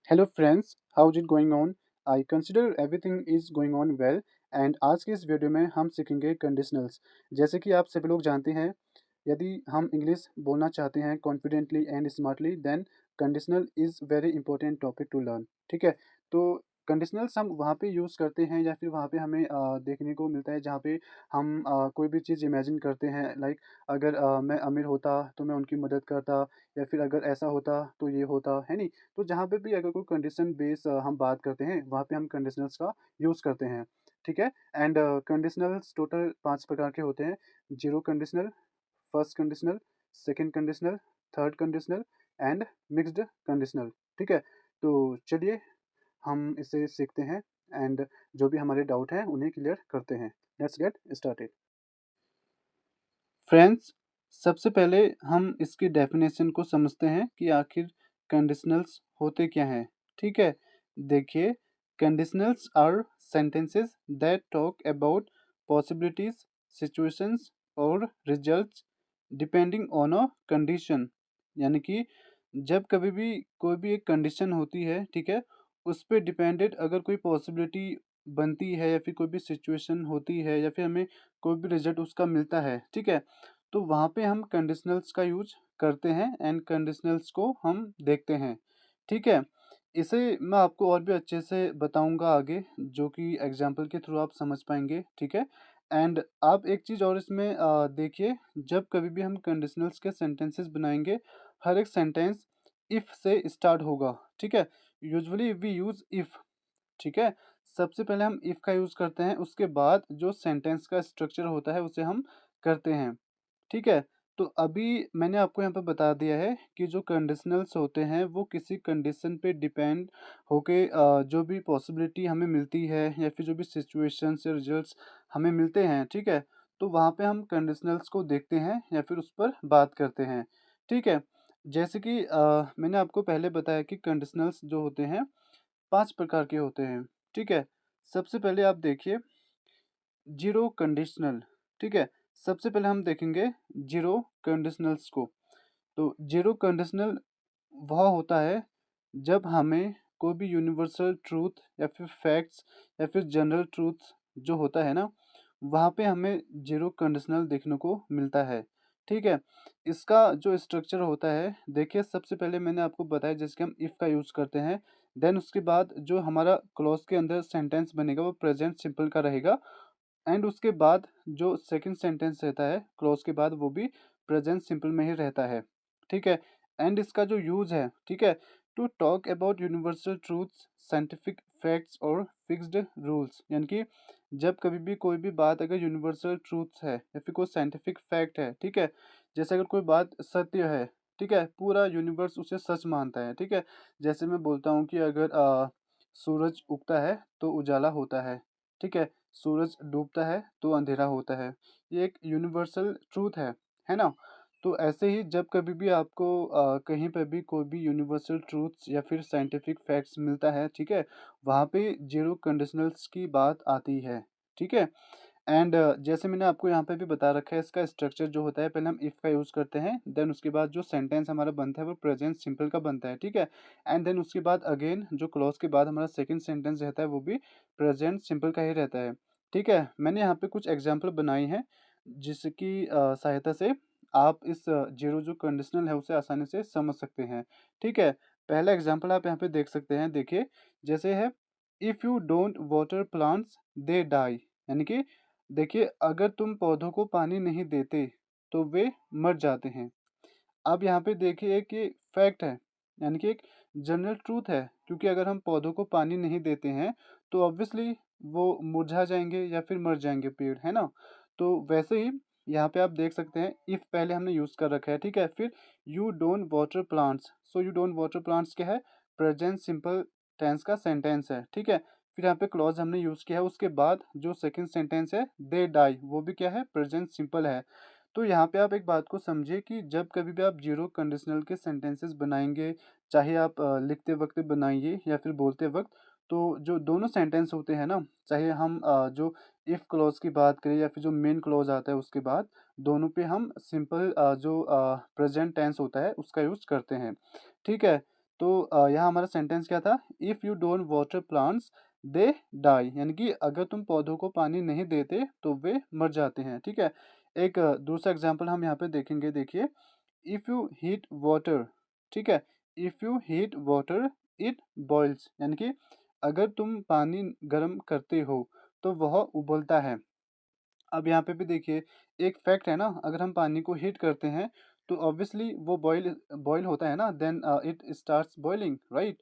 Hello friends, how's it going on? I consider everything is going on well and आज की इस video में हम सीखेंगे कंडीशनल्स। जैसे कि आप सभी लोग जानते हैं, यदि हम इंग्लिश बोलना चाहते हैं confidently and smartly then conditional is very important topic to learn. ठीक है, तो कंडीशनल्स हम वहाँ पे यूज़ करते हैं या फिर वहाँ पे हमें देखने को मिलता है जहाँ पे हम कोई भी चीज़ इमेजिन करते हैं। लाइक अगर मैं अमीर होता तो मैं उनकी मदद करता, या फिर अगर ऐसा होता तो ये होता, है नहीं? तो जहाँ पे भी अगर कोई कंडीशन बेस हम बात करते हैं, वहाँ पे हम कंडीशनल्स का यूज़ करते हैं, ठीक है? एंड कंडीशनल्स टोटल 5 प्रकार के होते हैं। Zero conditional, first conditional, second conditional, third conditional and mixed conditional, ठीक है? तो चलिए हम इसे सीखते हैं एंड जो भी हमारे डाउट हैं, उन्हें क्लियर करते हैं। Let's get started. फ्रेंड्स, सबसे पहले हम इसकी डेफिनेशन को समझते हैं कि आखिर कंडीशनल्स होते क्या हैं। ठीक है, देखिए, conditionals are sentences that talk about possibilities, situations और results depending on a condition. यानी कि जब कभी भी कोई भी एक कंडीशन होती है, ठीक है, उस पे डिपेंडेड अगर कोई पॉसिबिलिटी बनती है या फिर कोई भी सिचुएशन होती है या फिर हमें कोई भी रिजल्ट उसका मिलता है, ठीक है, तो वहाँ पे हम कंडीशनल्स का यूज करते हैं एंड कंडीशनल्स को हम देखते हैं। ठीक है, इसे मैं आपको और भी अच्छे से बताऊंगा आगे, जो कि एग्जाम्पल के थ्रू आप समझ पाएंगे। ठीक है, एंड आप एक चीज़ और इसमें देखिए, जब कभी भी हम कंडीशनल्स के सेंटेंसेस बनाएंगे, हर एक सेंटेंस इफ़ से स्टार्ट होगा। ठीक है, यूजुअली वी यूज़ इफ़। ठीक है, सबसे पहले हम इफ़ का यूज़ करते हैं, उसके बाद जो सेंटेंस का स्ट्रक्चर होता है उसे हम करते हैं। ठीक है, तो अभी मैंने आपको यहाँ पे बता दिया है कि जो कंडीशनल्स होते हैं वो किसी कंडीशन पे डिपेंड होके जो भी पॉसिबिलिटी हमें मिलती है या फिर जो भी सिचुएशंस या रिजल्ट्स हमें मिलते हैं, ठीक है, तो वहाँ पे हम कंडीशनल्स को देखते हैं या फिर उस पर बात करते हैं। ठीक है, जैसे कि मैंने आपको पहले बताया कि कंडीशनल्स जो होते हैं 5 प्रकार के होते हैं। ठीक है, सबसे पहले आप देखिए जीरो कंडीशनल। ठीक है, सबसे पहले हम देखेंगे जीरो कंडीशनल्स को। तो जीरो कंडीशनल वह होता है जब हमें कोई भी यूनिवर्सल ट्रूथ या फिर फैक्ट्स या फिर जनरल ट्रूथ जो होता है ना, वहाँ पे हमें जीरो कंडीशनल देखने को मिलता है। ठीक है, इसका जो स्ट्रक्चर होता है, देखिए, सबसे पहले मैंने आपको बताया जैसे कि हम इफ़ का यूज़ करते हैं, देन उसके बाद जो हमारा क्लॉज के अंदर सेंटेंस बनेगा वो प्रेजेंट सिंपल का रहेगा, एंड उसके बाद जो सेकंड सेंटेंस रहता है क्लॉज के बाद, वो भी प्रेजेंट सिंपल में ही रहता है। ठीक है, एंड इसका जो यूज है, ठीक है, to talk about universal truths, scientific facts और फिक्स्ड रूल्स। यानी कि जब कभी भी कोई भी बात अगर यूनिवर्सल ट्रूथ्स है या फिर कोई साइंटिफिक फैक्ट है, ठीक है, जैसे अगर कोई बात सत्य है, ठीक है, पूरा यूनिवर्स उसे सच मानता है। ठीक है, जैसे मैं बोलता हूँ कि अगर सूरज उगता है तो उजाला होता है, ठीक है, सूरज डूबता है तो अंधेरा होता है। ये एक यूनिवर्सल ट्रूथ है ना? तो ऐसे ही जब कभी भी आपको कहीं पे भी कोई भी यूनिवर्सल ट्रूथ्स या फिर साइंटिफिक फैक्ट्स मिलता है, ठीक है, वहाँ पे ज़ीरो कंडीशनल्स की बात आती है। ठीक है? एंड जैसे मैंने आपको यहाँ पे भी बता रखा है, इसका स्ट्रक्चर जो होता है, पहले हम इफ़ का यूज़ करते हैं, देन उसके बाद जो सेंटेंस हमारा बनता है वो प्रेजेंट सिंपल का बनता है। ठीक है, एंड देन उसके बाद अगेन जो क्लॉज के बाद हमारा सेकंड सेंटेंस रहता है वो भी प्रेजेंट सिंपल का ही रहता है। ठीक है, मैंने यहाँ पे कुछ एग्जांपल बनाई हैं जिसकी सहायता से आप इस जीरो जो कंडीशनल है उसे आसानी से समझ सकते हैं। ठीक है, पहला एग्जांपल आप यहाँ पे देख सकते हैं। देखिए, जैसे है, if you don't water plants they die. यानी कि देखिए, अगर तुम पौधों को पानी नहीं देते तो वे मर जाते हैं। अब यहाँ पे देखिए कि फैक्ट है, यानी कि एक जनरल ट्रूथ है, क्योंकि अगर हम पौधों को पानी नहीं देते हैं तो ऑब्वियसली वो मुरझा जाएंगे या फिर मर जाएंगे पेड़, है ना? तो वैसे ही यहाँ पे आप देख सकते हैं, इफ़ पहले हमने यूज़ कर रखा है, ठीक है, फिर you don't water plants. So you don't water plants क्या है? प्रेजेंट सिंपल टेंस का सेंटेंस है। ठीक है, फिर यहाँ पे क्लॉज हमने यूज़ किया है, उसके बाद जो सेकंड सेंटेंस है दे डाई, वो भी क्या है? प्रेजेंट सिंपल है। तो यहाँ पे आप एक बात को समझिए कि जब कभी भी आप जीरो कंडीशनल के सेंटेंसेस बनाएंगे, चाहे आप लिखते वक्त बनाइए या फिर बोलते वक्त, तो जो दोनों सेंटेंस होते हैं ना, चाहे हम जो इफ़ क्लॉज की बात करें या फिर जो मेन क्लॉज आता है उसके बाद, दोनों पे हम सिंपल जो प्रेजेंट टेंस होता है उसका यूज़ करते हैं। ठीक है, तो यहाँ हमारा सेंटेंस क्या था, if you don't water plants they die, यानी कि अगर तुम पौधों को पानी नहीं देते तो वे मर जाते हैं। ठीक है, एक दूसरा एग्जांपल हम यहाँ पे देखेंगे। देखिए, इफ़ यू हीट वाटर, ठीक है, if you heat water it boils, यानी कि अगर तुम पानी गर्म करते हो तो वह उबलता है। अब यहाँ पे भी देखिए, एक फैक्ट है ना, अगर हम पानी को हीट करते हैं तो ऑब्वियसली वो बॉयल बॉयल होता है ना, then it starts boiling, right.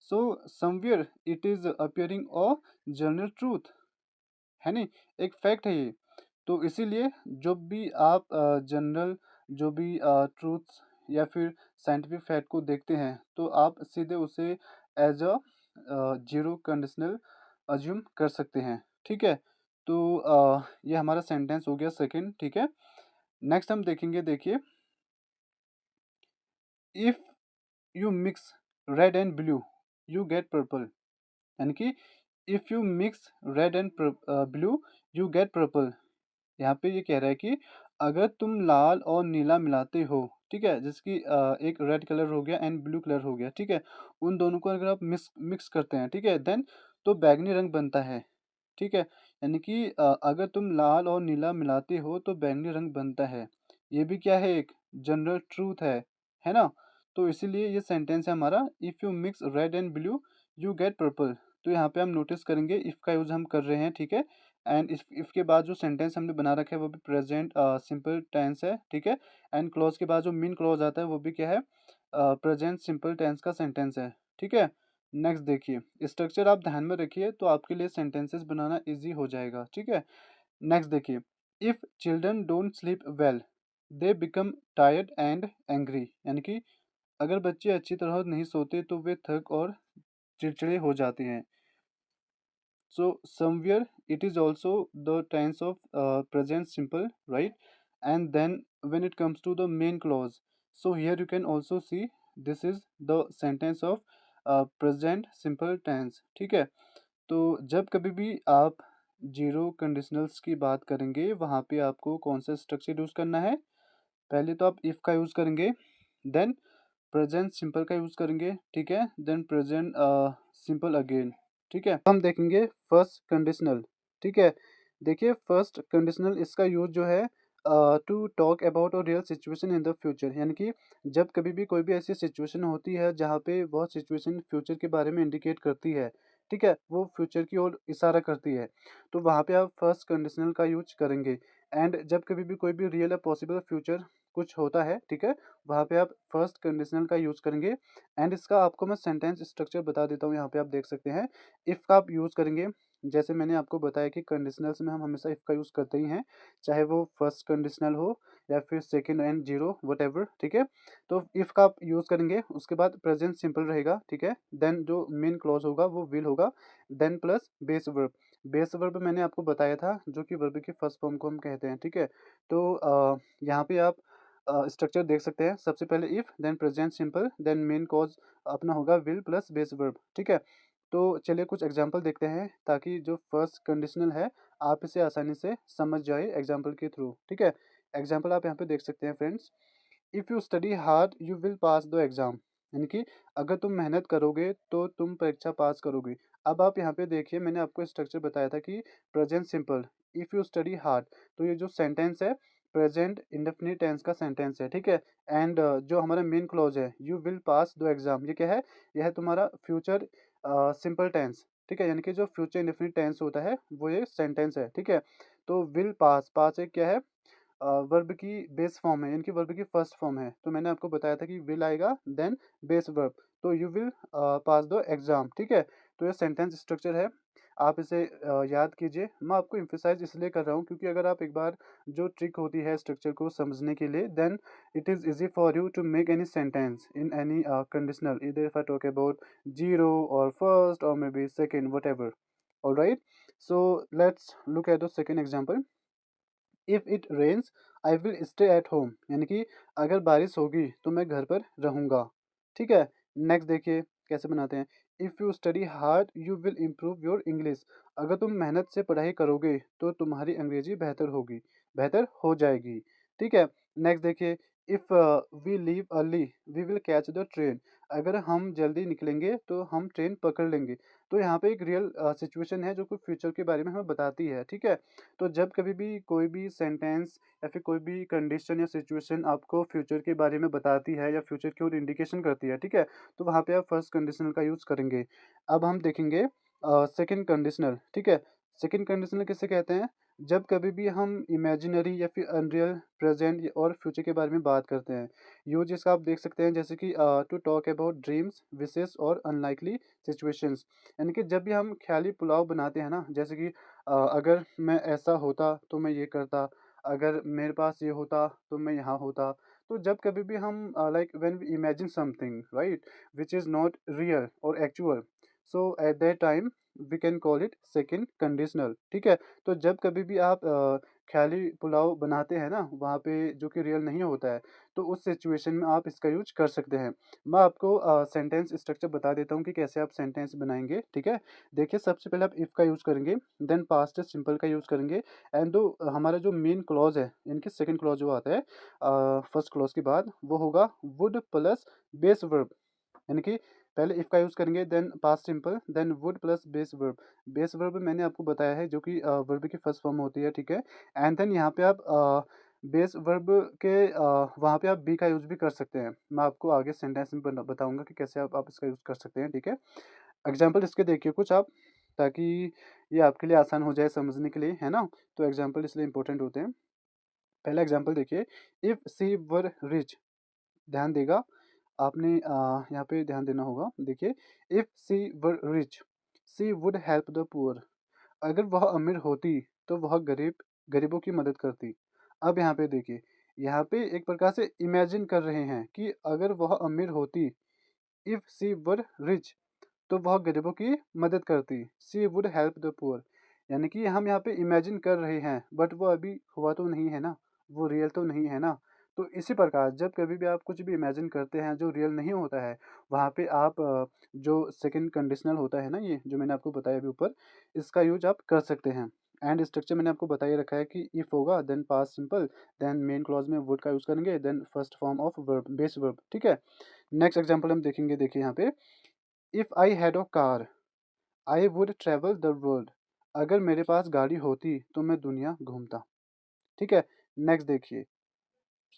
So somewhere it is appearing a general truth, है नहीं, एक फैक्ट है ये। तो इसीलिए जब भी आप जनरल जो भी ट्रूथ्स या फिर साइंटिफिक फैक्ट को देखते हैं तो आप सीधे उसे as a zero conditional assume कर सकते हैं। ठीक है, तो ये हमारा सेंटेंस हो गया सेकंड। ठीक है, नेक्स्ट हम देखेंगे। देखिए, if you mix red and blue you get purple, यानी कि if you mix red and blue you get purple. यहाँ पे ये कह रहा है कि अगर तुम लाल और नीला मिलाते हो, ठीक है, जिसकी एक रेड कलर हो गया एंड ब्लू कलर हो गया, ठीक है, उन दोनों को अगर आप मिक्स मिक्स करते हैं, ठीक है, देन तो बैंगनी रंग बनता है। ठीक है, यानी कि अगर तुम लाल और नीला मिलाते हो तो बैंगनी रंग बनता है। ये भी क्या है, एक जनरल ट्रूथ है ना। तो इसीलिए ये सेंटेंस है हमारा, if you mix red and blue you get purple. तो यहाँ पे हम नोटिस करेंगे इफ़ का यूज़ हम कर रहे हैं। ठीक है, एंड इफ के बाद जो सेंटेंस हमने बना रखा है वो भी प्रेजेंट सिंपल टेंस है। ठीक है, एंड क्लॉज के बाद जो मेन क्लॉज आता है वो भी क्या है, प्रेजेंट सिंपल टेंस का सेंटेंस है। ठीक है, नेक्स्ट देखिए, स्ट्रक्चर आप ध्यान में रखिए तो आपके लिए सेंटेंसेस बनाना इजी हो जाएगा। ठीक है, नेक्स्ट देखिए, if children don't sleep well they become tired and angry, यानी कि अगर बच्चे अच्छी तरह नहीं सोते तो वे थक और चिड़चिड़े हो जाते हैं। So somewhere it is also the tense of present simple, right? And then when it comes to the main clause, so here you can also see this is the sentence of present simple tense। ठीक है, तो जब कभी भी आप zero conditionals की बात करेंगे वहाँ पे आपको कौन सा स्ट्रक्चर यूज़ करना है। पहले तो आप इफ़ का यूज़ करेंगे, देन प्रेजेंट सिंपल का यूज़ करेंगे, ठीक है, देन प्रेजेंट सिंपल अगेन। ठीक है, हम देखेंगे फर्स्ट कंडीशनल। ठीक है, देखिए फर्स्ट कंडीशनल इसका यूज जो है to talk about a real situation in the future, यानी कि जब कभी भी कोई भी ऐसी सिचुएशन होती है जहाँ पे वह सिचुएशन फ्यूचर के बारे में इंडिकेट करती है, ठीक है, वो फ्यूचर की ओर इशारा करती है, तो वहाँ पे आप फर्स्ट कंडीशनल का यूज करेंगे। एंड जब कभी भी कोई भी रियल या पॉसिबल फ्यूचर कुछ होता है, ठीक है, वहाँ पे आप फर्स्ट कंडीशनल का यूज़ करेंगे। एंड इसका आपको मैं सेंटेंस स्ट्रक्चर बता देता हूँ, यहाँ पे आप देख सकते हैं। इफ़ का आप यूज़ करेंगे, जैसे मैंने आपको बताया कि कंडीशनल्स में हम हमेशा इफ़ का यूज़ करते ही हैं, चाहे वो फर्स्ट कंडीशनल हो या फिर सेकंड एंड जीरो वटेवर। ठीक है, तो इफ़ का आप यूज़ करेंगे, उसके बाद प्रेजेंट सिंपल रहेगा, ठीक है, देन जो मेन क्लॉज होगा वो विल होगा, then plus base verb. Base verb मैंने आपको बताया था जो कि वर्ब की फर्स्ट फॉर्म को हम कहते हैं। ठीक है, तो यहाँ पे आप स्ट्रक्चर देख सकते हैं। सबसे पहले if, then present simple, then main clause अपना होगा विल प्लस बेस वर्ब। ठीक है, तो चलिए कुछ एग्जांपल देखते हैं ताकि जो फर्स्ट कंडीशनल है आप इसे आसानी से समझ जाए एग्जांपल के थ्रू। ठीक है, एग्जांपल आप यहाँ पे देख सकते हैं friends. If you study hard you will pass the exam, यानी कि अगर तुम मेहनत करोगे तो तुम परीक्षा पास करोगे। अब आप यहाँ पे देखिए, मैंने आपको स्ट्रक्चर बताया था कि present simple, if you study hard, तो ये जो सेंटेंस है प्रेजेंट इंडेफिनिट टेंस का सेंटेंस है। ठीक है, एंड जो हमारा मेन क्लॉज है you will pass the exam, ये क्या है, यह है तुम्हारा फ्यूचर सिंपल टेंस। ठीक है, यानी कि जो फ्यूचर इंडेफिनिट टेंस होता है वो ये सेंटेंस है। ठीक है, तो विल पास, पास एक क्या है, वर्ब की बेस फॉर्म है, यानी कि वर्ब की फर्स्ट फॉर्म है। तो मैंने आपको बताया था कि विल आएगा, देन बेस वर्ब, तो you will pass the exam. ठीक है, तो ये सेंटेंस स्ट्रक्चर है, आप इसे याद कीजिए। मैं आपको एम्फेसाइज इसलिए कर रहा हूँ क्योंकि अगर आप एक बार जो ट्रिक होती है स्ट्रक्चर को समझने के लिए, then it is easy for you to make any sentence in any conditional, इधर if I talk about zero और फर्स्ट और maybe second whatever. Alright, so let's look at the second example. If it rains I will stay at home, यानी कि अगर बारिश होगी तो मैं घर पर रहूँगा। ठीक है, नेक्स्ट देखिए कैसे बनाते हैं। If you study hard you will improve your English, अगर तुम मेहनत से पढ़ाई करोगे तो तुम्हारी अंग्रेजी बेहतर होगी, बेहतर हो जाएगी। ठीक है, नेक्स्ट देखिए। If we leave early we will catch the train, अगर हम जल्दी निकलेंगे तो हम ट्रेन पकड़ लेंगे। तो यहाँ पे एक रियल सिचुएशन है जो कि फ्यूचर के बारे में हमें बताती है, ठीक है? तो जब कभी भी कोई भी सेंटेंस या फिर कोई भी कंडीशन या सिचुएशन आपको फ्यूचर के बारे में बताती है या फ्यूचर की ओर इंडिकेशन करती है, ठीक है? तो वहाँ पे आप फर्स्ट कंडीशनल का यूज़ करेंगे। अब हम देखेंगे सेकंड कंडीशनल, ठीक है? सेकंड कंडीशनल किसे कहते हैं? जब कभी भी हम इमेजिनरी या फिर अनरियल, प्रेज़ेंट और फ्यूचर के बारे में बात करते हैं। यूज़ इसका आप देख सकते हैं जैसे कि to talk about dreams, wishes और अनलाइकली सिचुएशंस। यानी कि जब भी हम ख़्याली पुलाव बनाते हैं ना, जैसे कि अगर मैं ऐसा होता तो मैं ये करता, अगर मेरे पास ये होता तो मैं यहाँ होता। तो जब कभी भी हम like when we imagine something right which is not real और actual, so at that time we can call it second conditional, ठीक है? तो जब कभी भी आप ख़्याली पुलाव बनाते हैं ना, वहाँ पे जो कि रियल नहीं होता है, तो उस सिचुएशन में आप इसका यूज़ कर सकते हैं। मैं आपको सेंटेंस स्ट्रक्चर बता देता हूँ कि कैसे आप सेंटेंस बनाएँगे, ठीक है? देखिए, सबसे पहले आप इफ का यूज़ करेंगे, देन पास्ट सिंपल का यूज़ करेंगे एंड हमारा जो मेन क्लॉज़ है, यानी कि सेकंड क्लॉज़ जो आता है फर्स्ट क्लॉज़ के बाद, वो होगा वुड प्लस बेस वर्ब। यानी कि पहले इफ का यूज़ करेंगे, then past simple, then would plus base verb. Base verb मैंने आपको बताया है जो कि वर्ब की फर्स्ट फॉर्म होती है, ठीक है? एंड देन यहाँ पे आप बेस वर्ब के वहाँ पे आप बी का यूज़ भी कर सकते हैं। मैं आपको आगे सेंटेंस में बताऊँगा कि कैसे आप इसका यूज़ कर सकते हैं, ठीक है? एग्ज़ाम्पल इसके देखिए कुछ आप, ताकि ये आपके लिए आसान हो जाए समझने के लिए, है ना? तो एग्ज़ाम्पल इसलिए इम्पोर्टेंट होते हैं। पहला एग्ज़ाम्पल देखिए, इफ शी वर रिच, ध्यान देगा आपने यहाँ पे ध्यान देना होगा। देखिए, if she were rich, she would help the poor. अगर वह अमीर होती तो वह गरीबों की मदद करती। अब यहाँ पे देखिए, यहाँ पे एक प्रकार से इमेजिन कर रहे हैं कि अगर वह अमीर होती, इफ शी वर रिच, तो वह गरीबों की मदद करती। She would help the poor. यानी कि हम यहाँ पे इमेजिन कर रहे हैं, बट वो अभी हुआ तो नहीं है ना, वो रियल तो नहीं है ना। तो इसी प्रकार जब कभी भी आप कुछ भी इमेजिन करते हैं जो रियल नहीं होता है, वहाँ पे आप जो सेकंड कंडीशनल होता है ना, ये जो मैंने आपको बताया अभी ऊपर, इसका यूज आप कर सकते हैं। एंड स्ट्रक्चर मैंने आपको बता ही रखा है कि इफ होगा, then past simple, then main clause में वुड का यूज करेंगे, then first form of verb, base verb, ठीक है? नेक्स्ट एग्जाम्पल हम देखेंगे, देखिए यहाँ पे, if I had a car, I would travel the world. अगर मेरे पास गाड़ी होती तो मैं दुनिया घूमता, ठीक है? नेक्स्ट देखिए,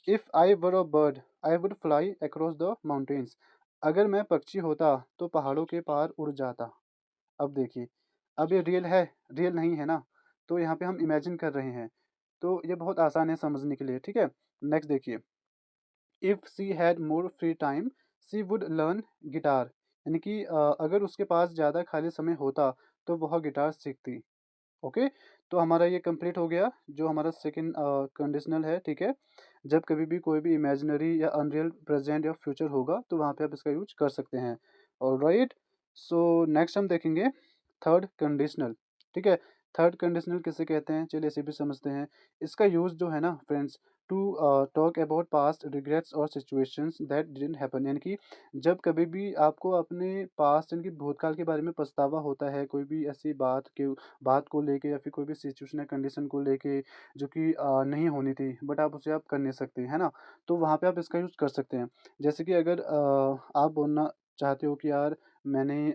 if I were a bird, I would fly across the mountains. अगर मैं पक्षी होता तो पहाड़ों के पार उड़ जाता। अब देखिए, अब ये रियल है, रियल नहीं है ना, तो यहाँ पे हम इमेजिन कर रहे हैं। तो ये बहुत आसान है समझने के लिए, ठीक है? नेक्स्ट देखिए, if she had more free time, she would learn guitar. यानी कि अगर उसके पास ज़्यादा खाली समय होता तो वह गिटार सीखती। ओके, तो हमारा ये कंप्लीट हो गया जो हमारा सेकंड कंडीशनल है, ठीक है? जब कभी भी कोई भी इमेजिनरी या अनरियल प्रेजेंट या फ्यूचर होगा तो वहाँ पे आप इसका यूज कर सकते हैं। ऑलराइट, सो नेक्स्ट हम देखेंगे थर्ड कंडीशनल, ठीक है? थर्ड कंडीशनल किसे कहते हैं, चलिए इसे भी समझते हैं। इसका यूज जो है ना friends, to talk about past regrets और सिचुएशंस दैट डिडंट हैपन। यानी कि जब कभी भी आपको अपने पास्ट यानी कि भूतकाल के बारे में पछतावा होता है, कोई भी ऐसी बात को लेके या फिर कोई भी सिचुएशन या कंडीशन को लेके जो कि नहीं होनी थी, बट आप उसे आप कर नहीं सकते, है ना? तो वहाँ पे आप इसका यूज़ कर सकते हैं। जैसे कि अगर आप बोलना चाहते हो कि यार मैंने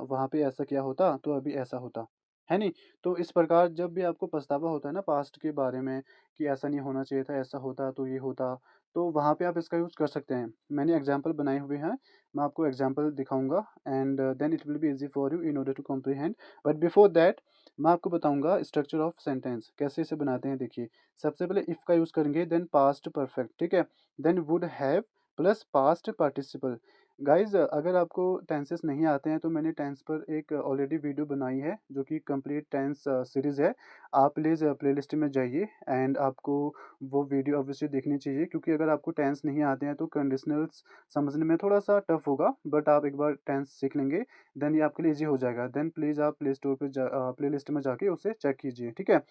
वहाँ पे ऐसा किया होता तो अभी ऐसा होता, है नहीं? तो इस प्रकार जब भी आपको पछतावा होता है ना पास्ट के बारे में कि ऐसा नहीं होना चाहिए था, ऐसा होता तो ये होता, तो वहाँ पे आप इसका यूज़ कर सकते हैं। मैंने एग्ज़ाम्पल बनाए हुए हैं, मैं आपको एग्ज़ाम्पल दिखाऊँगा and then it will be easy for you in order to comprehend. But before that मैं आपको बताऊँगा स्ट्रक्चर ऑफ सेंटेंस कैसे इसे बनाते हैं। देखिए, सबसे पहले इफ़ का यूज़ करेंगे, देन पास्ट परफेक्ट, ठीक है? Then would have plus past participle. Guys अगर आपको टेंसेस नहीं आते हैं तो मैंने टेंस पर एक ऑलरेडी वीडियो बनाई है जो कि कंप्लीट टेंस सीरीज़ है। आप प्लीज़ प्लेलिस्ट में जाइए एंड आपको वो वीडियो ऑब्वियसली देखनी चाहिए, क्योंकि अगर आपको टेंस नहीं आते हैं तो कंडीशनल्स समझने में थोड़ा-सा टफ होगा, बट आप एक बार टेंस सीख लेंगे, देन ये आपके लिए ईज़ी हो जाएगा। देन प्लीज़ आप प्ले स्टोर पे प्लेलिस्ट में जाके उसे चेक कीजिए, ठीक है?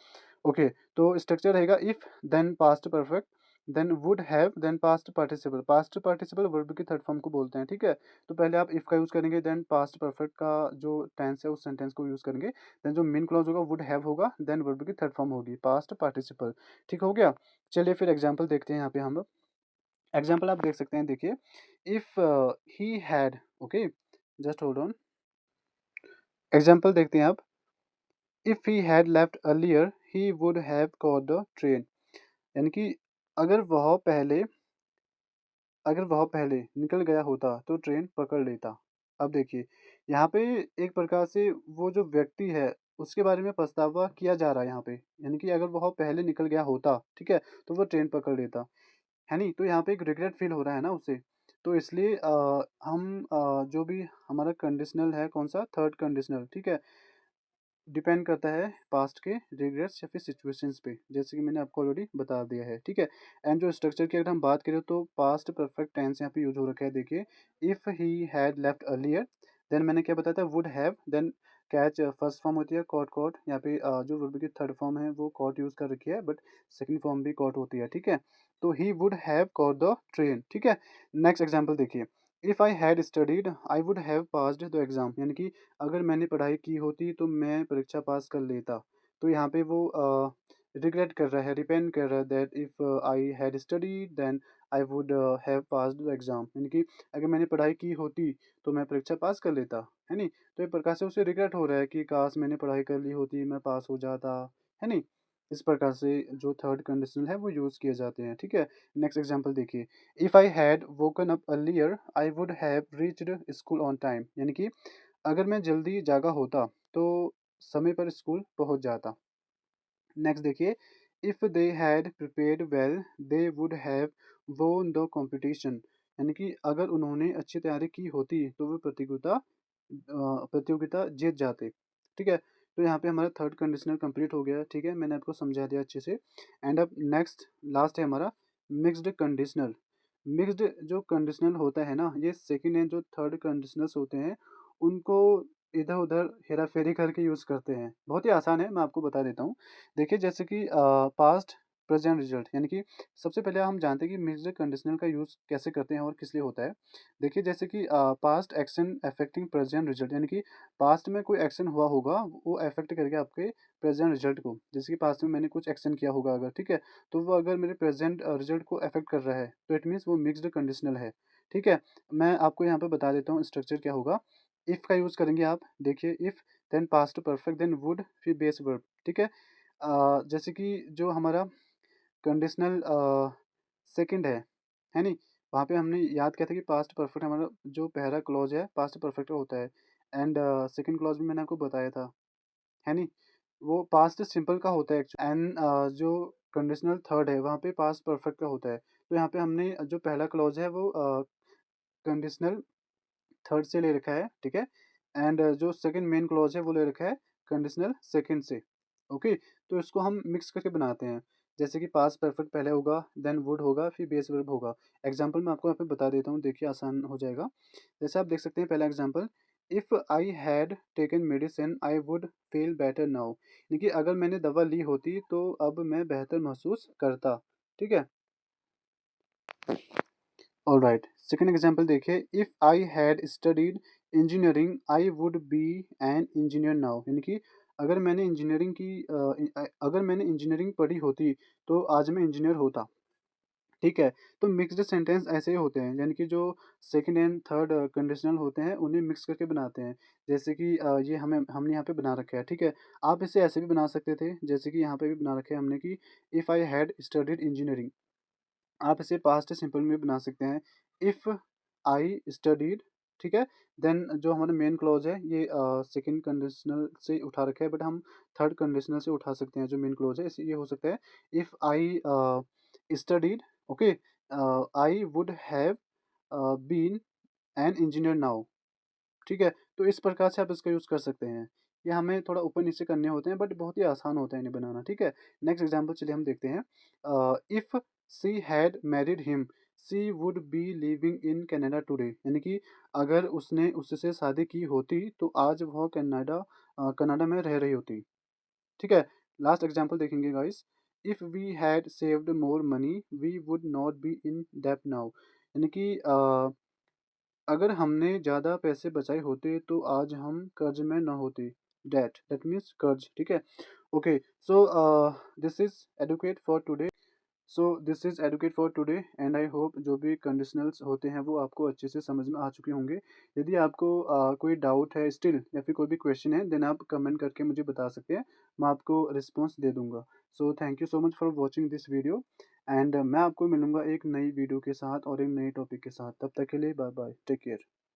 ओके, तो स्ट्रक्चर रहेगा if, then past perfect, then would have, then past participle. Past participle verb की थर्ड फॉर्म को बोलते हैं, ठीक है? तो पहले आप इफ का यूज़ करेंगे, देन पास्ट परफेक्ट का जो टेंस है उस सेंटेंस को यूज़ करेंगे, देन जो मेन क्लॉज होगा वुड हैव होगा, देन वर्ब की थर्ड फॉर्म होगी पास्ट पार्टिसिपल। ठीक हो गया? चलिए फिर एग्जांपल देखते हैं यहाँ पे हम। एग्जाम्पल आप देख सकते हैं, देखिए, if he had, okay, just hold on. Example देखते हैं आप, if he had left earlier he would have caught the train. यानी कि अगर वह पहले अगर वह पहले निकल गया होता तो ट्रेन पकड़ लेता। अब देखिए, यहाँ पे एक प्रकार से वो जो व्यक्ति है उसके बारे में पछतावा किया जा रहा है यहाँ पे, यानी कि अगर वह पहले निकल गया होता, ठीक है, तो वो ट्रेन पकड़ लेता, है नहीं? तो यहाँ पे एक रिग्रेट फील हो रहा है ना उसे। तो इसलिए हम जो भी हमारा कंडीशनल है, कौन सा, थर्ड कंडीशनल, ठीक है, डिपेंड करता है पास्ट के रिग्रेट्स या फिर सिचुएशंस पे, जैसे कि मैंने आपको ऑलरेडी बता दिया है, ठीक है। एंड जो स्ट्रक्चर की अगर हम बात करें तो पास्ट परफेक्ट टेंस यहाँ पे यूज हो रखा है, देखिए, if he had left earlier, then मैंने क्या बताया था, would have, then catch first form होती है कॉट कॉट, यहाँ पे जो वर्ब की थर्ड फॉर्म है वो कॉट यूज कर रखी है, बट सेकंड फॉर्म भी कॉट होती है, ठीक है। तो he would have caught the train, ठीक है। नेक्स्ट एग्जाम्पल देखिए, if I had studied I would have passed the exam, यानी कि अगर मैंने पढ़ाई की होती तो मैं परीक्षा पास कर लेता। तो यहाँ पे वो रिग्रेट कर रहा है, रिपेंट कर रहा है, that if I had studied then I would have passed the exam, यानी कि अगर मैंने पढ़ाई की होती तो मैं परीक्षा पास कर लेता, है नहीं? तो एक प्रकार से उसे रिग्रेट हो रहा है कि काश मैंने पढ़ाई कर ली होती, मैं पास हो जाता, है नहीं? इस प्रकार से जो थर्ड कंडीशनल है वो यूज़ किए जाते हैं, ठीक है। नेक्स्ट एग्जाम्पल देखिए, if I had woken up earlier I would have reached school on time, यानी कि अगर मैं जल्दी जागा होता तो समय पर स्कूल पहुंच जाता। नेक्स्ट देखिए, if they had prepared well they would have won the competition, यानी कि अगर उन्होंने अच्छी तैयारी की होती तो वो प्रतियोगिता जीत जाते, ठीक है। तो यहाँ पे हमारा थर्ड कंडीशनल कंप्लीट हो गया, ठीक है, मैंने आपको समझा दिया अच्छे से। एंड अब नेक्स्ट लास्ट है हमारा मिक्स्ड कंडीशनल। मिक्स्ड जो कंडीशनल होता है ना, ये सेकंड एंड जो थर्ड कंडीशनल्स होते हैं उनको इधर उधर हेरा फेरी करके यूज़ करते हैं। बहुत ही आसान है, मैं आपको बता देता हूँ। देखिए, जैसे कि पास्ट प्रेजेंट रिजल्ट, यानी कि सबसे पहले हम जानते हैं कि मिक्स्ड कंडीशनल का यूज़ कैसे करते हैं और किस लिए होता है। देखिए, जैसे कि past action affecting present result, यानी कि पास्ट में कोई एक्शन हुआ होगा वो अफेक्ट करेगा आपके प्रेजेंट रिजल्ट को। जैसे कि पास्ट में मैंने कुछ एक्शन किया होगा अगर, ठीक है, तो वो अगर मेरे प्रेजेंट रिजल्ट को अफेक्ट कर रहा है तो इट मीन्स वो मिक्स्ड कंडीशनल है, ठीक है। मैं आपको यहाँ पे बता देता हूँ स्ट्रक्चर क्या होगा। इफ़ का यूज़ करेंगे आप, देखिए, if then past perfect then would फिर बेस वर्ब, ठीक है। जैसे कि जो हमारा कंडीशनल सेकंड है नहीं? वहाँ पे हमने याद किया था कि पास्ट परफेक्ट हमारा जो पहला क्लॉज है पास्ट परफेक्ट का होता है। एंड सेकंड क्लॉज भी मैंने आपको बताया था, है नहीं? वो पास्ट सिंपल का होता है एक्चुअली। एंड जो कंडीशनल थर्ड है वहाँ पे पास्ट परफेक्ट का होता है। तो यहाँ पे हमने जो पहला क्लॉज है वो कंडीशनल थर्ड से ले रखा है, ठीक है। एंड जो सेकंड मेन क्लॉज है वो ले रखा है कंडीशनल सेकंड से, ओके। तो इसको हम मिक्स करके बनाते हैं, जैसे कि पास्ट परफेक्ट पहले होगा, देन वुड होगा, फिर बेस वर्ब होगा। एग्जांपल मैं आपको यहाँ पे बता देता हूँ, देखिए आसान हो जाएगा। जैसे आप देख सकते हैं पहला example, if I had taken medicine I would feel better now, यानी कि अगर मैंने दवा ली होती तो अब मैं बेहतर महसूस करता, ठीक है। ऑलराइट, सेकंड एग्जांपल देखिए, if I had studied engineering I would be N engineer now, यानी कि अगर मैंने अगर मैंने इंजीनियरिंग पढ़ी होती तो आज मैं इंजीनियर होता, ठीक है। तो मिक्स्ड सेंटेंस ऐसे ही होते हैं, यानी कि जो सेकंड एंड थर्ड कंडीशनल होते हैं उन्हें मिक्स करके बनाते हैं। जैसे कि ये हमने यहाँ पे बना रखा है, ठीक है। आप इसे ऐसे भी बना सकते थे, जैसे कि यहाँ पे भी बना रखा है हमने कि if I had studied engineering, आप इसे पास्ट सिंपल में बना सकते हैं, इफ़ आई स्टडीड, ठीक है। देन जो हमारा मेन क्लॉज है ये सेकंड कंडीशनल से उठा रखा है, बट हम थर्ड कंडीशनल से उठा सकते हैं। जो मेन क्लॉज है इसे ये हो सकता है, if I studied, okay, I would have been an engineer now, ठीक है। तो इस प्रकार से आप इसका यूज़ कर सकते हैं। ये हमें थोड़ा ऊपर नीचे करने होते हैं बट बहुत ही आसान होता है इन्हें बनाना, ठीक है। नेक्स्ट एग्जांपल चलिए हम देखते हैं, if she had married him she would be living in Canada today, यानी कि अगर उसने उससे शादी की होती तो आज वह कनाडा में रह रही होती, ठीक है। लास्ट एग्जांपल देखेंगे guys, if we had saved more money we would not be in डेब्ट नाउ, यानी कि अगर हमने ज़्यादा पैसे बचाए होते तो आज हम कर्ज में ना होते। दैट मीन्स कर्ज, ठीक है। Okay, so this is educate for today. So this is educate for today and I hope जो भी कंडीशनल्स होते हैं वो आपको अच्छे से समझ में आ चुके होंगे। यदि आपको कोई डाउट है स्टिल या फिर कोई भी क्वेश्चन है देन आप कमेंट करके मुझे बता सकते हैं, मैं आपको रिस्पॉन्स दे दूँगा। So thank you so much for watching this video and मैं आपको मिलूँगा एक नई वीडियो के साथ और एक नए टॉपिक के साथ। तब तक के लिए बाय बाय, टेक केयर।